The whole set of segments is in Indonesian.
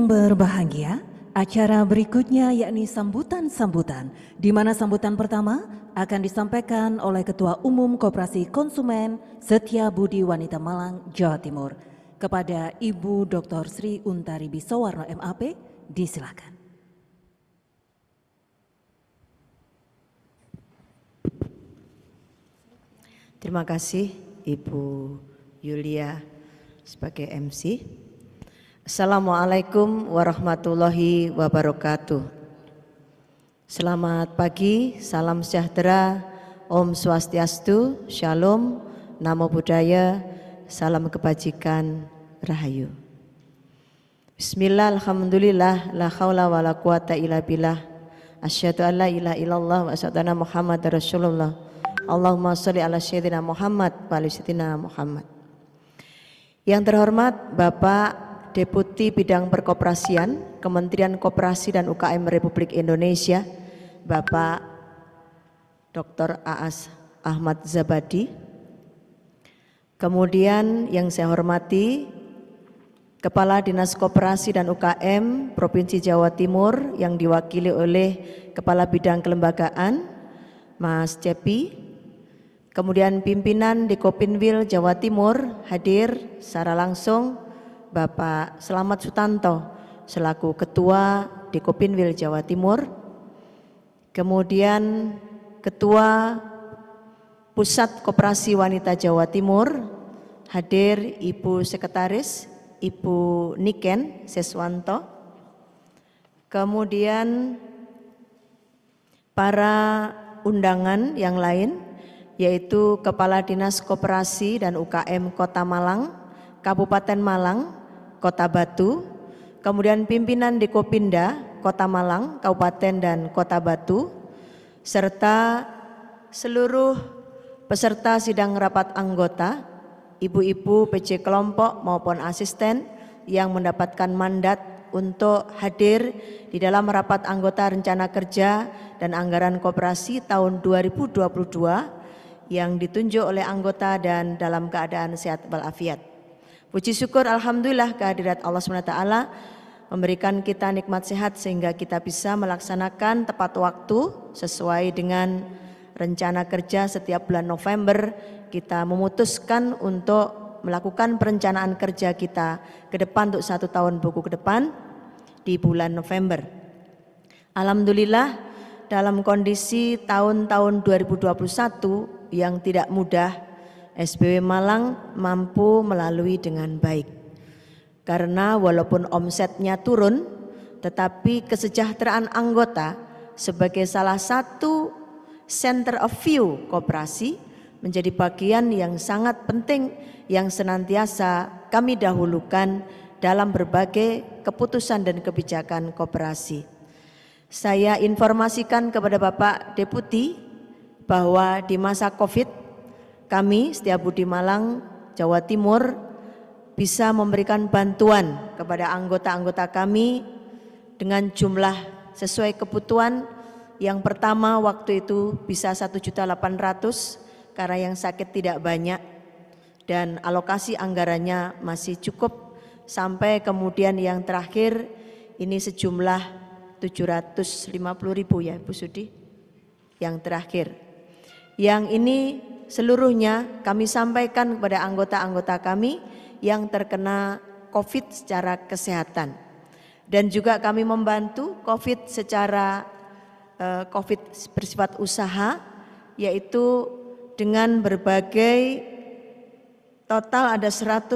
yang berbahagia, acara berikutnya yakni sambutan-sambutan, di mana sambutan pertama akan disampaikan oleh Ketua Umum Koperasi Konsumen Setiabudi Wanita Malang, Jawa Timur. Kepada Ibu Dr. Sri Untari Bisowarno MAP, disilakan. Terima kasih Ibu Yulia sebagai MC. Assalamualaikum warahmatullahi wabarakatuh. Selamat pagi, salam sejahtera, Om Swastiastu, Shalom, Namo Buddhaya, salam kebajikan, Rahayu. Bismillah, alhamdulillah, la haula wa la quwata illa billah. Asyhadu an la ilaha illallah wa asyhadu anna Muhammadar Rasulullah. Allahumma sholli ala sayyidina Muhammad wa ala sayyidina Muhammad. Yang terhormat Bapak Deputi Bidang Perkoperasian Kementerian Koperasi dan UKM Republik Indonesia, Bapak Dr. Aas Ahmad Zabadi. Kemudian yang saya hormati Kepala Dinas Koperasi dan UKM Provinsi Jawa Timur yang diwakili oleh Kepala Bidang Kelembagaan Mas Cepi. Kemudian pimpinan Dikopinwil Jawa Timur hadir secara langsung Bapak Slamet Sutanto selaku Ketua Dikopinwil Jawa Timur. Kemudian Ketua Pusat Koperasi Wanita Jawa Timur hadir Ibu Sekretaris Ibu Niken Seswanto. Kemudian para undangan yang lain yaitu Kepala Dinas Koperasi dan UKM Kota Malang, Kabupaten Malang, Kota Batu, kemudian pimpinan Dikopinda Kota Malang, Kabupaten dan Kota Batu, serta seluruh peserta sidang rapat anggota, ibu-ibu PC kelompok maupun asisten yang mendapatkan mandat untuk hadir di dalam rapat anggota rencana kerja dan anggaran koperasi tahun 2022 yang ditunjuk oleh anggota dan dalam keadaan sehat walafiat. Puji syukur alhamdulillah kehadirat Allah SWT memberikan kita nikmat sehat sehingga kita bisa melaksanakan tepat waktu sesuai dengan rencana kerja. Setiap bulan November kita memutuskan untuk melakukan perencanaan kerja kita ke depan untuk 1 tahun buku ke depan di bulan November. Alhamdulillah dalam kondisi tahun-tahun 2021 yang tidak mudah, SBW Malang mampu melalui dengan baik. Karena walaupun omsetnya turun, tetapi kesejahteraan anggota sebagai salah satu center of view koperasi menjadi bagian yang sangat penting yang senantiasa kami dahulukan dalam berbagai keputusan dan kebijakan koperasi. Saya informasikan kepada Bapak Deputi bahwa di masa Covid kami Setiabudi Malang, Jawa Timur bisa memberikan bantuan kepada anggota-anggota kami dengan jumlah sesuai kebutuhan. Yang pertama waktu itu bisa 1.800.000 karena yang sakit tidak banyak dan alokasi anggarannya masih cukup, sampai kemudian yang terakhir ini sejumlah 750.000 ya Bu Sudi yang terakhir. Yang ini seluruhnya kami sampaikan kepada anggota-anggota kami yang terkena COVID secara kesehatan. Dan juga kami membantu COVID secara COVID bersifat usaha, yaitu dengan berbagai total ada 150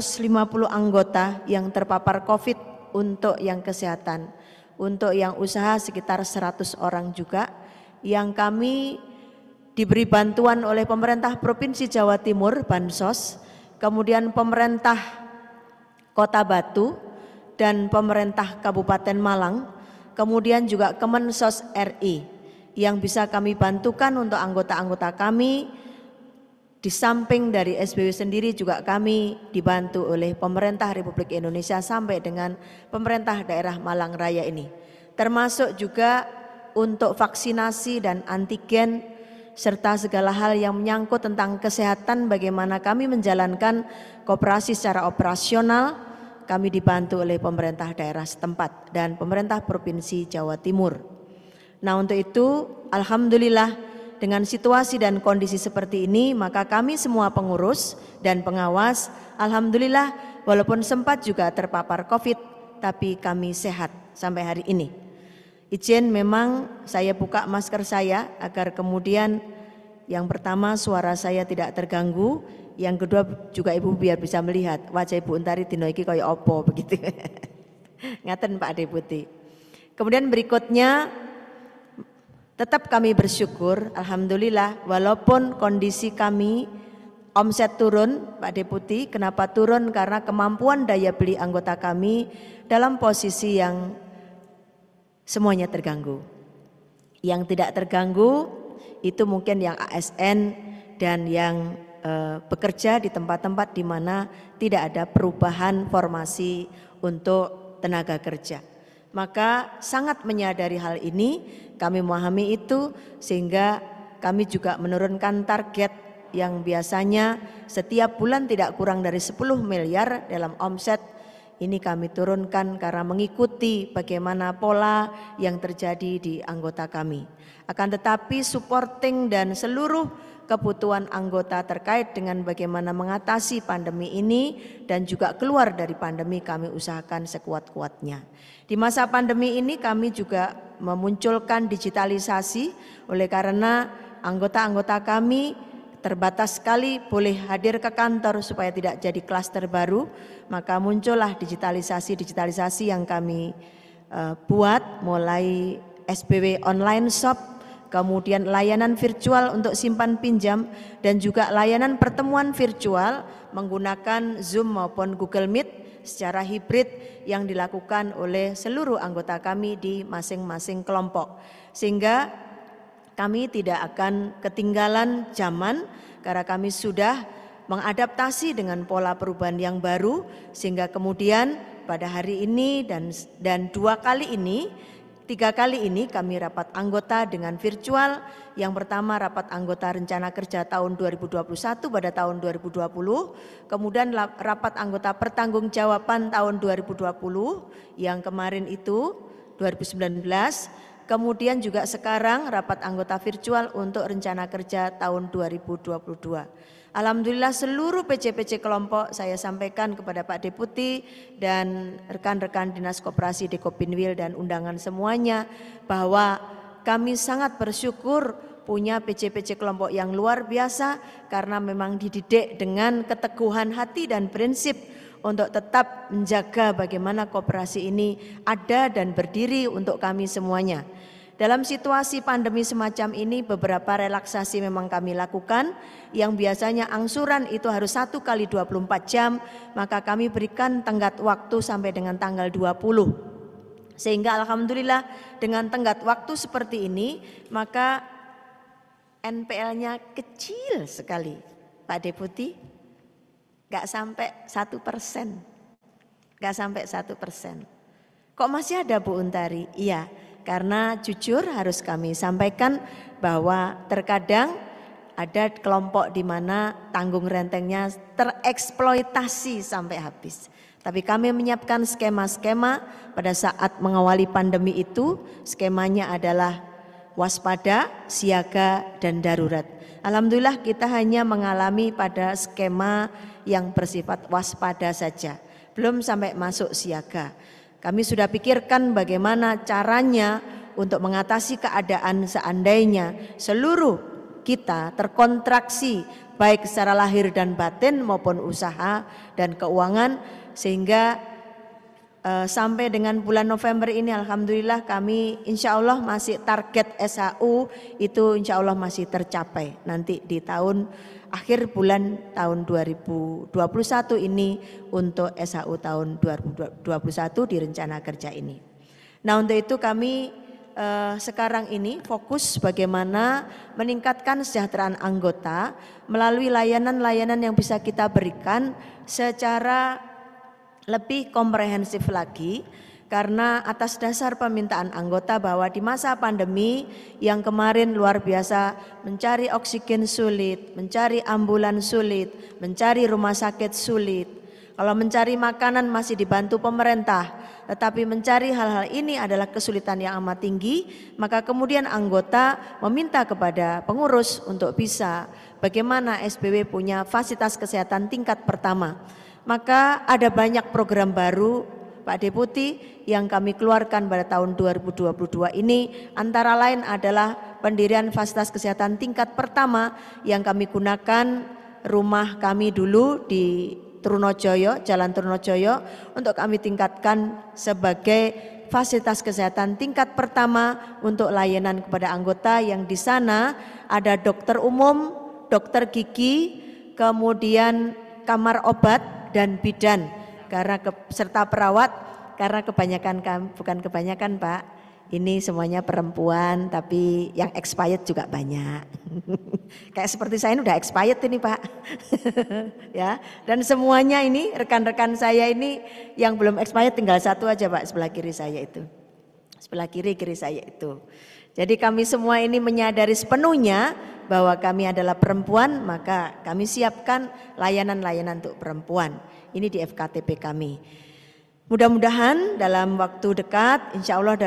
anggota yang terpapar COVID untuk yang kesehatan. Untuk yang usaha sekitar 100 orang juga yang kami diberi bantuan oleh pemerintah Provinsi Jawa Timur, Bansos, kemudian pemerintah Kota Batu dan pemerintah Kabupaten Malang, kemudian juga Kemensos RI yang bisa kami bantukan untuk anggota-anggota kami. Di samping dari SBW sendiri juga kami dibantu oleh pemerintah Republik Indonesia sampai dengan pemerintah daerah Malang Raya ini. Termasuk juga untuk vaksinasi dan antigen serta segala hal yang menyangkut tentang kesehatan, bagaimana kami menjalankan koperasi secara operasional, kami dibantu oleh pemerintah daerah setempat dan pemerintah Provinsi Jawa Timur. Nah, untuk itu alhamdulillah dengan situasi dan kondisi seperti ini, maka kami semua pengurus dan pengawas alhamdulillah walaupun sempat juga terpapar COVID, tapi kami sehat sampai hari ini. Izin memang saya buka masker saya agar kemudian yang pertama suara saya tidak terganggu, yang kedua juga Ibu biar bisa melihat wajah Ibu Untari dino iki kaya apa begitu. Ngaten Pak Deputi. Kemudian berikutnya tetap kami bersyukur alhamdulillah walaupun kondisi kami omset turun Pak Deputi. Kenapa turun? Karena kemampuan daya beli anggota kami dalam posisi yang semuanya terganggu. Yang tidak terganggu itu mungkin yang ASN dan yang bekerja di tempat-tempat di mana tidak ada perubahan formasi untuk tenaga kerja. Maka sangat menyadari hal ini, kami memahami itu sehingga kami juga menurunkan target yang biasanya setiap bulan tidak kurang dari 10 miliar dalam omset. Ini kami turunkan karena mengikuti bagaimana pola yang terjadi di anggota kami. Akan tetapi supporting dan seluruh kebutuhan anggota terkait dengan bagaimana mengatasi pandemi ini dan juga keluar dari pandemi kami usahakan sekuat-kuatnya. Di masa pandemi ini kami juga memunculkan digitalisasi oleh karena anggota-anggota kami terbatas sekali boleh hadir ke kantor supaya tidak jadi klaster baru, maka muncullah digitalisasi yang kami buat mulai SBW online shop, kemudian layanan virtual untuk simpan pinjam dan juga layanan pertemuan virtual menggunakan Zoom maupun Google Meet secara hibrid yang dilakukan oleh seluruh anggota kami di masing-masing kelompok. Sehingga kami tidak akan ketinggalan zaman karena kami sudah mengadaptasi dengan pola perubahan yang baru sehingga kemudian pada hari ini dan 3 kali ini kami rapat anggota dengan virtual. Yang pertama rapat anggota rencana kerja tahun 2021 pada tahun 2020, kemudian rapat anggota pertanggungjawaban tahun 2020 yang kemarin itu 2019. Kemudian juga sekarang rapat anggota virtual untuk rencana kerja tahun 2022. Alhamdulillah seluruh PC-PC kelompok saya sampaikan kepada Pak Deputi dan rekan-rekan Dinas Koperasi Dekopinwil dan undangan semuanya bahwa kami sangat bersyukur punya PC-PC kelompok yang luar biasa karena memang dididik dengan keteguhan hati dan prinsip untuk tetap menjaga bagaimana koperasi ini ada dan berdiri untuk kami semuanya. Dalam situasi pandemi semacam ini beberapa relaksasi memang kami lakukan yang biasanya angsuran itu harus 1 kali 24 jam, maka kami berikan tenggat waktu sampai dengan tanggal 20. Sehingga alhamdulillah dengan tenggat waktu seperti ini maka NPL-nya kecil sekali Pak Deputi, gak sampai 1%, gak sampai 1%. Kok masih ada Bu Untari? Iya. Karena jujur harus kami sampaikan bahwa terkadang ada kelompok di mana tanggung rentengnya tereksploitasi sampai habis. Tapi kami menyiapkan skema-skema pada saat mengawali pandemi itu, skemanya adalah waspada, siaga, dan darurat. Alhamdulillah kita hanya mengalami pada skema yang bersifat waspada saja, belum sampai masuk siaga. Kami sudah pikirkan bagaimana caranya untuk mengatasi keadaan seandainya seluruh kita terkontraksi baik secara lahir dan batin maupun usaha dan keuangan sehingga sampai dengan bulan November ini alhamdulillah kami insya Allah masih target SHU itu insya Allah masih tercapai nanti di tahun akhir bulan tahun 2021 ini untuk SHU tahun 2021 di rencana kerja ini. Nah untuk itu kami sekarang ini fokus bagaimana meningkatkan kesejahteraan anggota melalui layanan-layanan yang bisa kita berikan secara lebih komprehensif lagi. Karena atas dasar permintaan anggota bahwa di masa pandemi yang kemarin luar biasa mencari oksigen sulit, mencari ambulan sulit, mencari rumah sakit sulit, Kalau mencari makanan masih dibantu pemerintah, tetapi mencari hal-hal ini adalah kesulitan yang amat tinggi, maka kemudian anggota meminta kepada pengurus untuk bisa bagaimana SPW punya fasilitas kesehatan tingkat pertama. Maka ada banyak program baru Pak Deputi yang kami keluarkan pada tahun 2022 ini, antara lain adalah pendirian fasilitas kesehatan tingkat pertama yang kami gunakan rumah kami dulu di Trunojoyo, Jalan Trunojoyo, untuk kami tingkatkan sebagai fasilitas kesehatan tingkat pertama untuk layanan kepada anggota, yang di sana ada dokter umum, dokter gigi, kemudian kamar obat dan bidan, serta perawat, karena bukan kebanyakan Pak, ini semuanya perempuan tapi yang expired juga banyak. Kayak seperti saya ini udah expired ini Pak. Ya, dan semuanya ini rekan-rekan saya ini yang belum expired tinggal satu aja Pak, sebelah kiri saya itu. Sebelah kiri saya itu. Jadi kami semua ini menyadari sepenuhnya bahwa kami adalah perempuan, maka kami siapkan layanan-layanan untuk perempuan. Ini di FKTP kami. Mudah-mudahan dalam waktu dekat, insya Allah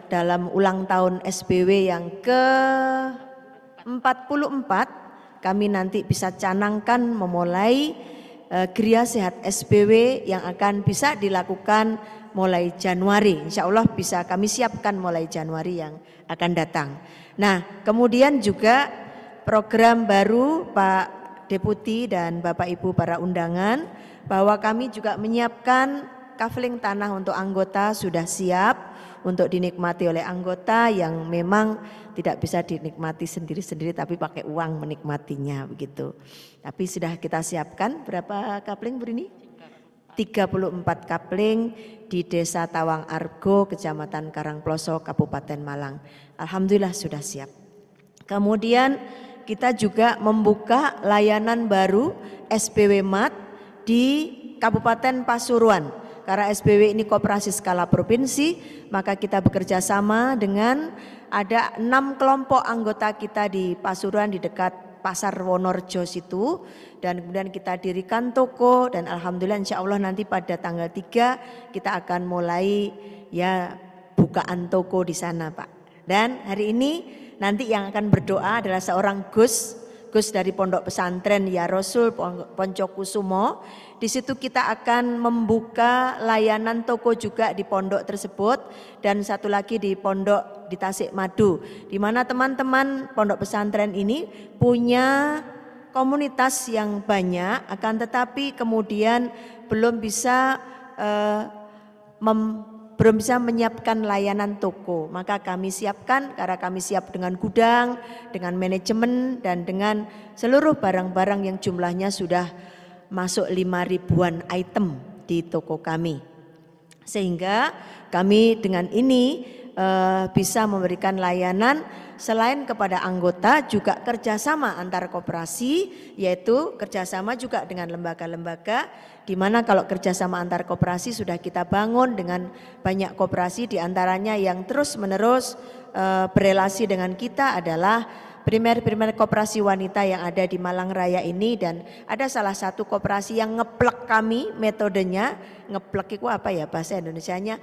dalam ulang tahun SPW yang ke-44, kami nanti bisa canangkan memulai Gria Sehat SPW yang akan bisa dilakukan mulai Januari. Insya Allah bisa kami siapkan mulai Januari yang akan datang. Nah, kemudian juga program baru Pak Deputi dan Bapak Ibu para undangan, bahwa kami juga menyiapkan kaveling tanah untuk anggota sudah siap untuk dinikmati oleh anggota yang memang tidak bisa dinikmati sendiri-sendiri tapi pakai uang menikmatinya begitu. Tapi sudah kita siapkan berapa kaveling Bu Rini? 34 kaveling di Desa Tawang Argo, Kecamatan Karangploso, Kabupaten Malang. Alhamdulillah sudah siap. Kemudian kita juga membuka layanan baru SPW MAT di Kabupaten Pasuruan. Karena SPW ini koperasi skala provinsi, maka kita bekerja sama dengan ada 6 kelompok anggota kita di Pasuruan di dekat Pasar Wonorejo situ, dan kemudian kita dirikan toko, dan alhamdulillah insya Allah nanti pada tanggal 3 kita akan mulai ya bukaan toko di sana Pak. Dan hari ini nanti yang akan berdoa adalah seorang Gus dari Pondok Pesantren Ya Rasul Poncokusumo. Di situ kita akan membuka layanan toko juga di pondok tersebut, dan satu lagi di pondok di Tasikmadu, di mana teman-teman pondok pesantren ini punya komunitas yang banyak, akan tetapi kemudian belum bisa menyiapkan layanan toko. Maka kami siapkan, karena kami siap dengan gudang, dengan manajemen, dan dengan seluruh barang-barang yang jumlahnya sudah masuk 5.000-an item di toko kami. Sehingga kami dengan ini bisa memberikan layanan selain kepada anggota, juga kerjasama antar koperasi, yaitu kerjasama juga dengan lembaga-lembaga, di mana kalau kerjasama antar koperasi sudah kita bangun dengan banyak koperasi, diantaranya yang terus-menerus berelasi dengan kita adalah primer koperasi wanita yang ada di Malang Raya ini. Dan ada salah satu koperasi yang ngeplek kami, metodenya ngeplek itu apa ya bahasa Indonesianya,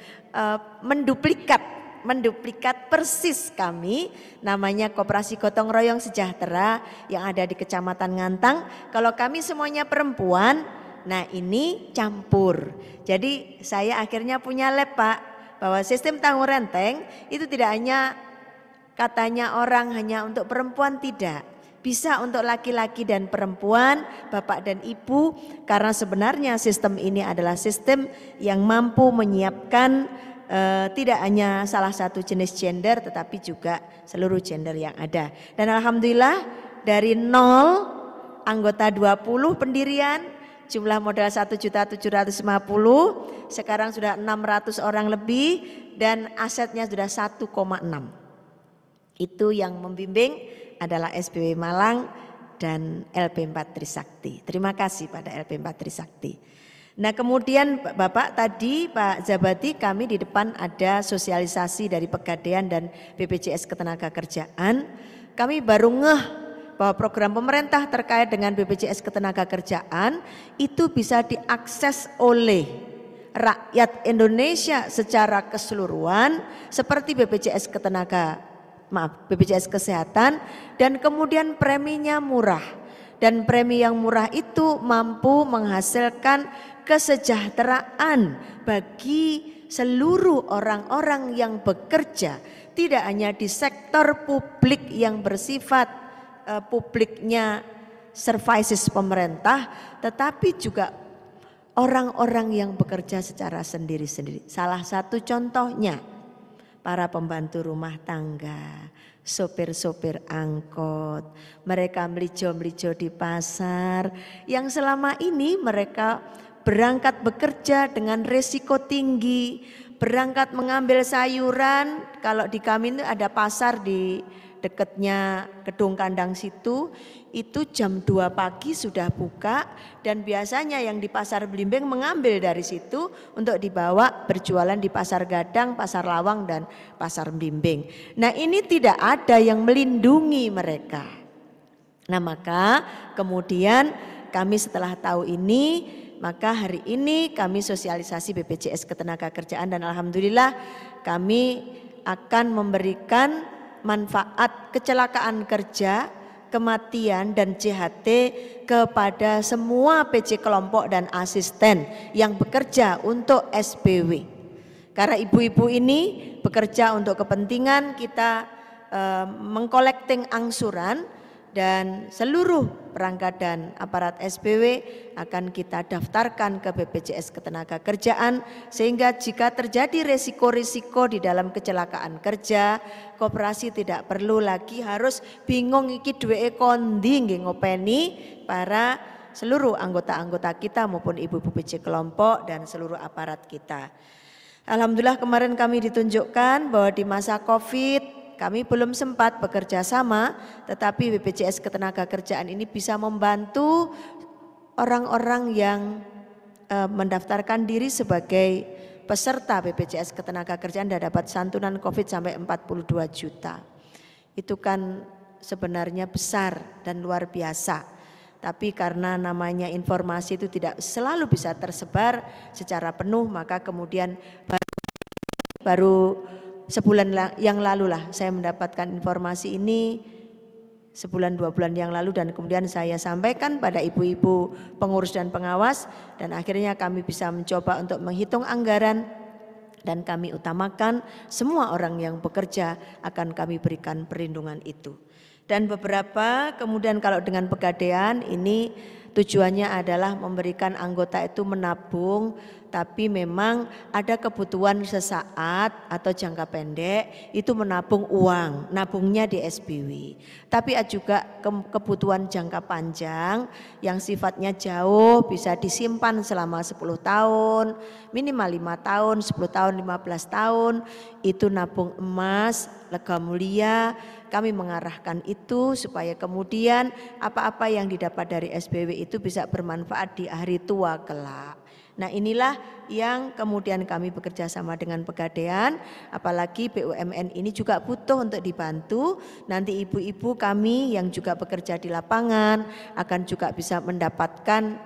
menduplikat persis kami, namanya Koperasi Gotong Royong Sejahtera yang ada di Kecamatan Ngantang. Kalau kami semuanya perempuan, nah ini campur. Jadi saya akhirnya punya lab Pak, bahwa sistem tanggung renteng itu tidak hanya katanya orang hanya untuk perempuan, tidak. Bisa untuk laki-laki dan perempuan, bapak dan ibu, karena sebenarnya sistem ini adalah sistem yang mampu menyiapkan tidak hanya salah satu jenis gender, tetapi juga seluruh gender yang ada. Dan alhamdulillah dari 0 anggota 20 pendirian, jumlah modal 1.750.000, sekarang sudah 600 orang lebih, dan asetnya sudah 1,6. Itu yang membimbing adalah SPW Malang dan LP4 Trisakti. Terima kasih pada LP4 Trisakti. Nah kemudian Bapak tadi Pak Zabati, kami di depan ada sosialisasi dari Pegadaian dan BPJS Ketenagakerjaan. Kami baru ngeh bahwa program pemerintah terkait dengan BPJS Ketenagakerjaan itu bisa diakses oleh rakyat Indonesia secara keseluruhan seperti BPJS BPJS Kesehatan, dan kemudian preminya murah, dan premi yang murah itu mampu menghasilkan kesejahteraan bagi seluruh orang-orang yang bekerja, tidak hanya di sektor publik yang bersifat publiknya services pemerintah, tetapi juga orang-orang yang bekerja secara sendiri-sendiri. Salah satu contohnya para pembantu rumah tangga, sopir-sopir angkot, mereka melijo-melijo di pasar, yang selama ini mereka berangkat bekerja dengan resiko tinggi, berangkat mengambil sayuran. Kalau di kami itu ada pasar di dekatnya Gedung Kandang situ, itu jam 2 pagi sudah buka, dan biasanya yang di Pasar Blimbing mengambil dari situ untuk dibawa berjualan di Pasar Gadang, Pasar Lawang, dan Pasar Blimbing. Nah, ini tidak ada yang melindungi mereka. Nah, maka kemudian kami setelah tahu ini, maka hari ini kami sosialisasi BPJS Ketenagakerjaan, dan alhamdulillah kami akan memberikan manfaat kecelakaan kerja, kematian, dan JHT kepada semua PJ kelompok dan asisten yang bekerja untuk SPW. Karena ibu-ibu ini bekerja untuk kepentingan kita mengkolekting angsuran, dan seluruh perangkat dan aparat SPW akan kita daftarkan ke BPJS Ketenagakerjaan, sehingga jika terjadi resiko-resiko di dalam kecelakaan kerja, koperasi tidak perlu lagi harus bingung iki duweke kondi nggih ngopeni para seluruh anggota-anggota kita maupun ibu-ibu PJ kelompok dan seluruh aparat kita. Alhamdulillah kemarin kami ditunjukkan bahwa di masa Covid kami belum sempat bekerja sama, tetapi BPJS Ketenagakerjaan ini bisa membantu orang-orang yang mendaftarkan diri sebagai peserta BPJS Ketenagakerjaan dan dapat santunan Covid sampai 42 juta. Itu kan sebenarnya besar dan luar biasa. Tapi karena namanya informasi itu tidak selalu bisa tersebar secara penuh, maka kemudian baru sebulan yang lalu lah saya mendapatkan informasi ini, sebulan 2 bulan yang lalu, dan kemudian saya sampaikan pada ibu-ibu pengurus dan pengawas, dan akhirnya kami bisa mencoba untuk menghitung anggaran, dan kami utamakan semua orang yang bekerja akan kami berikan perlindungan itu. Dan beberapa kemudian kalau dengan Pegadaian ini tujuannya adalah memberikan anggota itu menabung, tapi memang ada kebutuhan sesaat atau jangka pendek itu menabung uang, nabungnya di SPW. Tapi juga kebutuhan jangka panjang yang sifatnya jauh, bisa disimpan selama 10 tahun, minimal 5 tahun, 10 tahun, 15 tahun, itu nabung emas, lega mulia. Kami mengarahkan itu supaya kemudian apa-apa yang didapat dari SPW itu bisa bermanfaat di hari tua kelak. Nah, inilah yang kemudian kami bekerja sama dengan Pegadaian, apalagi BUMN ini juga butuh untuk dibantu. Nanti ibu-ibu kami yang juga bekerja di lapangan akan juga bisa mendapatkan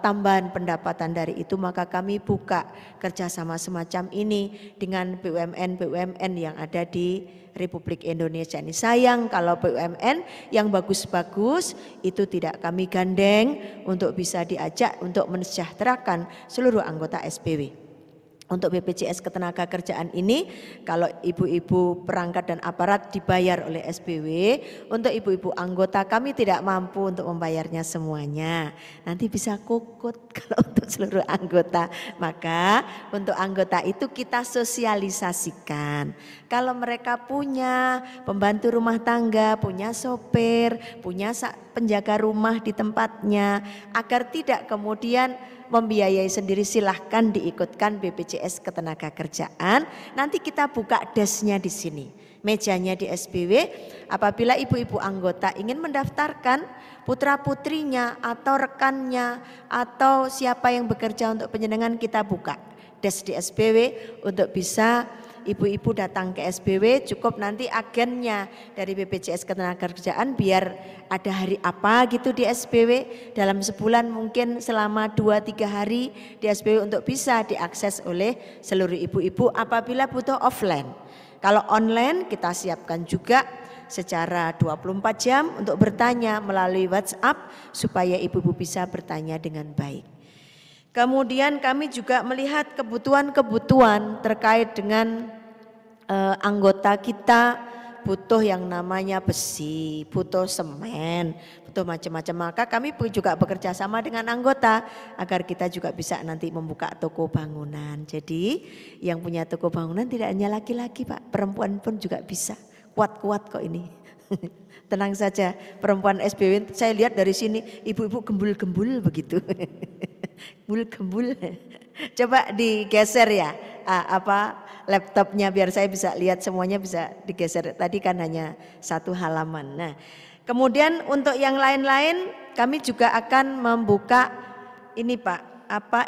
tambahan pendapatan dari itu, maka kami buka kerjasama semacam ini dengan BUMN yang ada di Republik Indonesia ini. Sayang kalau BUMN yang bagus-bagus itu tidak kami gandeng untuk bisa diajak untuk mensejahterakan seluruh anggota SPW. Untuk BPJS Ketenagakerjaan ini kalau ibu-ibu perangkat dan aparat dibayar oleh SPW, untuk ibu-ibu anggota kami tidak mampu untuk membayarnya semuanya. Nanti bisa kukut kalau untuk seluruh anggota. Maka untuk anggota itu kita sosialisasikan. Kalau mereka punya pembantu rumah tangga, punya sopir, punya penjaga rumah di tempatnya, agar tidak kemudian membiayai sendiri, silahkan diikutkan BPJS Ketenagakerjaan. Nanti kita buka desnya di sini, mejanya di SPW. Apabila ibu-ibu anggota ingin mendaftarkan putra-putrinya atau rekannya atau siapa yang bekerja untuk penjenengan, kita buka des di SPW untuk bisa ibu-ibu datang ke SBW, cukup nanti agennya dari BPJS Ketenagakerjaan biar ada hari apa gitu di SBW, dalam sebulan mungkin selama 2-3 hari di SBW untuk bisa diakses oleh seluruh ibu-ibu apabila butuh offline. Kalau online kita siapkan juga secara 24 jam untuk bertanya melalui WhatsApp supaya ibu-ibu bisa bertanya dengan baik. Kemudian kami juga melihat kebutuhan-kebutuhan terkait dengan anggota kita butuh yang namanya besi, butuh semen, butuh macam-macam. Maka kami juga bekerja sama dengan anggota agar kita juga bisa nanti membuka toko bangunan. Jadi yang punya toko bangunan tidak hanya laki-laki Pak, perempuan pun juga bisa. Kuat-kuat kok ini. Tenang saja, perempuan SBW saya lihat dari sini ibu-ibu gembul-gembul begitu. Gembul-gembul. Coba digeser ya laptopnya biar saya bisa lihat semuanya bisa digeser. Tadi kan hanya satu halaman. Nah, kemudian untuk yang lain-lain kami juga akan membuka ini Pak,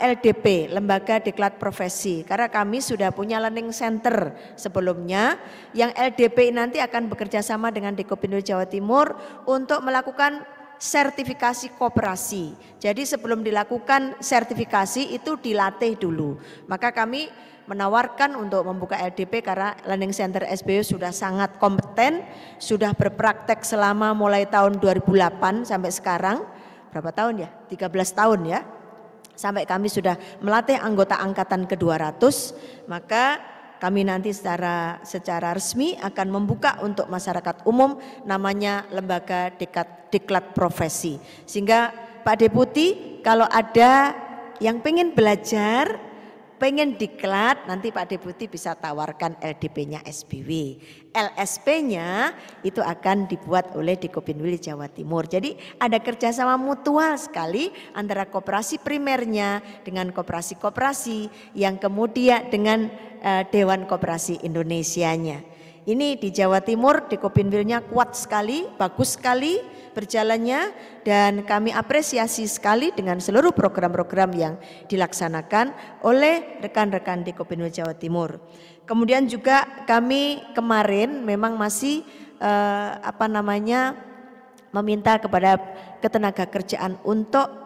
LDP, Lembaga Diklat Profesi. Karena kami sudah punya learning center sebelumnya yang LDP nanti akan bekerja sama dengan Dekopindu Jawa Timur untuk melakukan sertifikasi koperasi. Jadi sebelum dilakukan sertifikasi itu dilatih dulu. Maka kami menawarkan untuk membuka LDP karena Learning Center SBW sudah sangat kompeten, sudah berpraktek selama mulai tahun 2008 sampai sekarang. Berapa tahun ya? 13 tahun ya. Sampai kami sudah melatih anggota angkatan ke-200, maka kami nanti secara resmi akan membuka untuk masyarakat umum namanya Lembaga Diklat Profesi. Sehingga Pak Deputi kalau ada yang pengen belajar, pengen diklat, nanti Pak Deputi bisa tawarkan LDP-nya SBW. LSP-nya itu akan dibuat oleh Dekopindu Jawa Timur. Jadi ada kerjasama mutual sekali antara koperasi primernya dengan koperasi-koperasi yang kemudian dengan Dewan Koperasi Indonesianya. Ini di Jawa Timur Dekopindu-nya kuat sekali, bagus sekali berjalannya dan kami apresiasi sekali dengan seluruh program-program yang dilaksanakan oleh rekan-rekan Dekopindu Jawa Timur. Kemudian juga kami kemarin memang masih meminta kepada Ketenagakerjaan untuk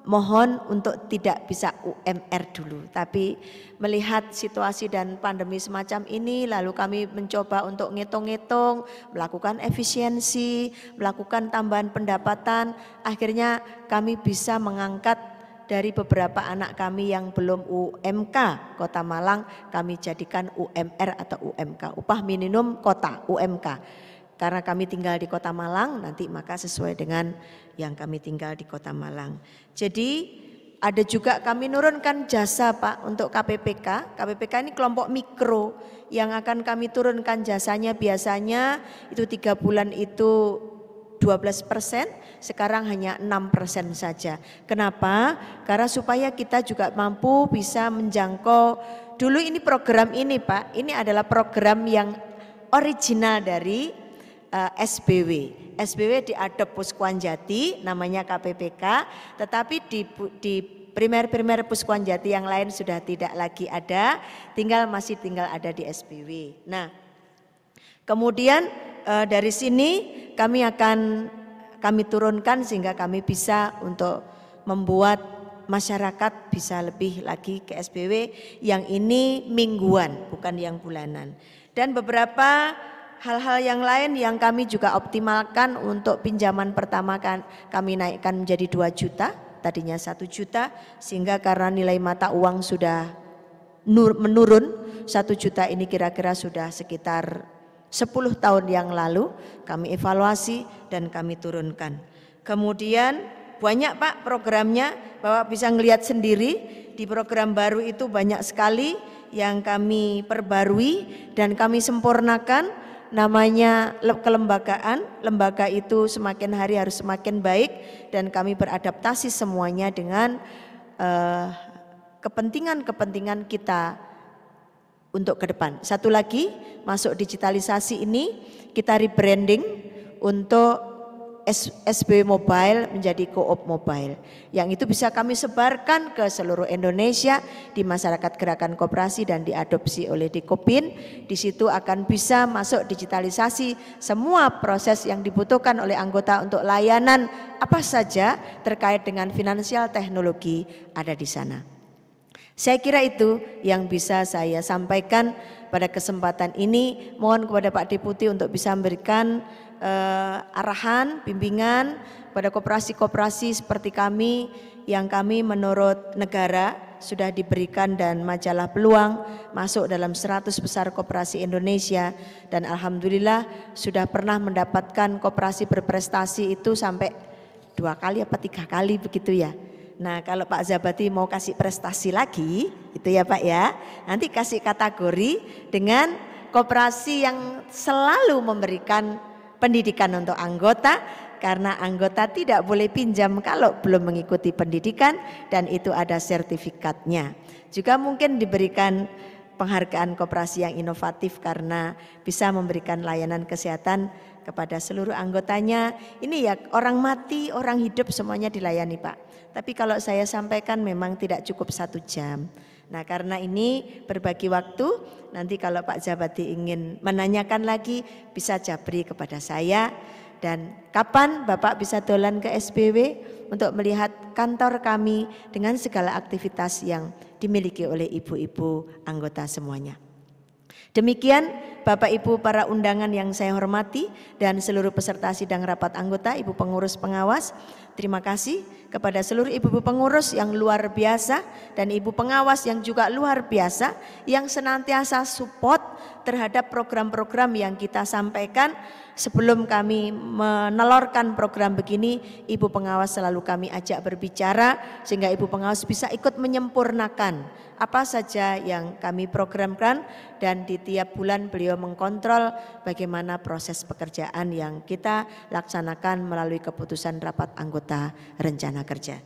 mohon untuk tidak bisa UMR dulu, tapi melihat situasi dan pandemi semacam ini lalu kami mencoba untuk ngitung-ngitung, melakukan efisiensi, melakukan tambahan pendapatan, akhirnya kami bisa mengangkat dari beberapa anak kami yang belum UMK Kota Malang, kami jadikan UMR atau UMK, upah minimum kota UMK. Karena kami tinggal di Kota Malang, nanti maka sesuai dengan yang kami tinggal di Kota Malang. Jadi ada juga kami nurunkan jasa Pak untuk KPPK. KPPK ini kelompok mikro yang akan kami turunkan jasanya biasanya itu 3 bulan itu 12%, sekarang hanya 6% saja. Kenapa? Karena supaya kita juga mampu bisa menjangkau. Dulu ini program ini Pak, ini adalah program yang original dari SBW. SBW diadop Puskuan Jati namanya KPPK, tetapi di primer-primer Puskuan Jati yang lain sudah tidak lagi ada, masih tinggal ada di SBW. Nah, kemudian dari sini kami turunkan sehingga kami bisa untuk membuat masyarakat bisa lebih lagi ke SBW yang ini mingguan bukan yang bulanan. Dan beberapa hal-hal yang lain yang kami juga optimalkan untuk pinjaman pertama kan kami naikkan menjadi 2 juta, tadinya 1 juta, sehingga karena nilai mata uang sudah menurun, 1 juta ini kira-kira sudah sekitar 10 tahun yang lalu kami evaluasi dan kami turunkan. Kemudian banyak Pak programnya, Bapak bisa ngelihat sendiri di program baru itu banyak sekali yang kami perbarui dan kami sempurnakan. Namanya kelembagaan, lembaga itu semakin hari harus semakin baik dan kami beradaptasi semuanya dengan kepentingan-kepentingan kita untuk ke depan. Satu lagi, masuk digitalisasi ini kita rebranding untuk SBW Mobile menjadi Co-op Mobile, yang itu bisa kami sebarkan ke seluruh Indonesia di masyarakat gerakan koperasi dan diadopsi oleh Dikopin. Di situ akan bisa masuk digitalisasi semua proses yang dibutuhkan oleh anggota untuk layanan apa saja terkait dengan finansial teknologi ada di sana. Saya kira itu yang bisa saya sampaikan pada kesempatan ini. Mohon kepada Pak Deputi untuk bisa memberikan arahan, bimbingan pada koperasi-koperasi seperti kami yang kami menurut negara sudah diberikan dan majalah Peluang masuk dalam 100 besar koperasi Indonesia, dan alhamdulillah sudah pernah mendapatkan koperasi berprestasi itu sampai 2 kali apa 3 kali begitu ya. Nah, kalau Pak Zabati mau kasih prestasi lagi itu ya Pak ya, nanti kasih kategori dengan koperasi yang selalu memberikan pendidikan untuk anggota, karena anggota tidak boleh pinjam kalau belum mengikuti pendidikan dan itu ada sertifikatnya. Juga mungkin diberikan penghargaan koperasi yang inovatif karena bisa memberikan layanan kesehatan kepada seluruh anggotanya. Ini ya, orang mati, orang hidup semuanya dilayani Pak. Tapi kalau saya sampaikan memang tidak cukup 1 jam. Nah, karena ini berbagi waktu, nanti kalau Pak Zabati ingin menanyakan lagi bisa japri kepada saya. Dan kapan Bapak bisa dolan ke SBW untuk melihat kantor kami dengan segala aktivitas yang dimiliki oleh ibu-ibu anggota semuanya. Demikian Bapak Ibu para undangan yang saya hormati dan seluruh peserta sidang rapat anggota, Ibu pengurus pengawas. Terima kasih kepada seluruh ibu-ibu pengurus yang luar biasa dan ibu pengawas yang juga luar biasa yang senantiasa support terhadap program-program yang kita sampaikan. Sebelum kami menelorkan program begini, ibu pengawas selalu kami ajak berbicara sehingga ibu pengawas bisa ikut menyempurnakan apa saja yang kami programkan, dan di tiap bulan beliau mengkontrol bagaimana proses pekerjaan yang kita laksanakan melalui keputusan rapat anggota rencana kerja.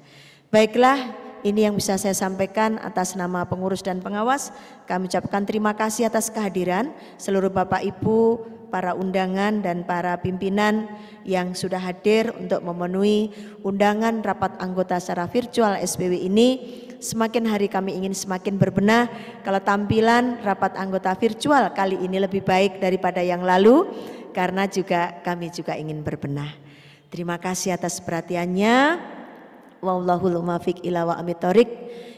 Baiklah, ini yang bisa saya sampaikan atas nama pengurus dan pengawas. Kami ucapkan terima kasih atas kehadiran seluruh Bapak Ibu, para undangan dan para pimpinan yang sudah hadir untuk memenuhi undangan rapat anggota secara virtual SBW ini. Semakin hari kami ingin semakin berbenah. Kalau tampilan rapat anggota virtual kali ini lebih baik daripada yang lalu, karena juga kami juga ingin berbenah. Terima kasih atas perhatiannya. Wallahul muwaffiq ila aqwamit thoriq.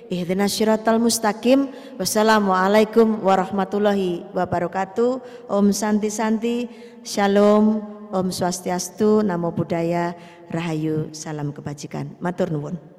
Ihdinas syiratal mustaqim. Wassalamualaikum warahmatullahi wabarakatuh. Om Santi Santi, Shalom, Om Swastiastu, Namo Buddhaya, Rahayu, salam kebajikan. Matur nuwun.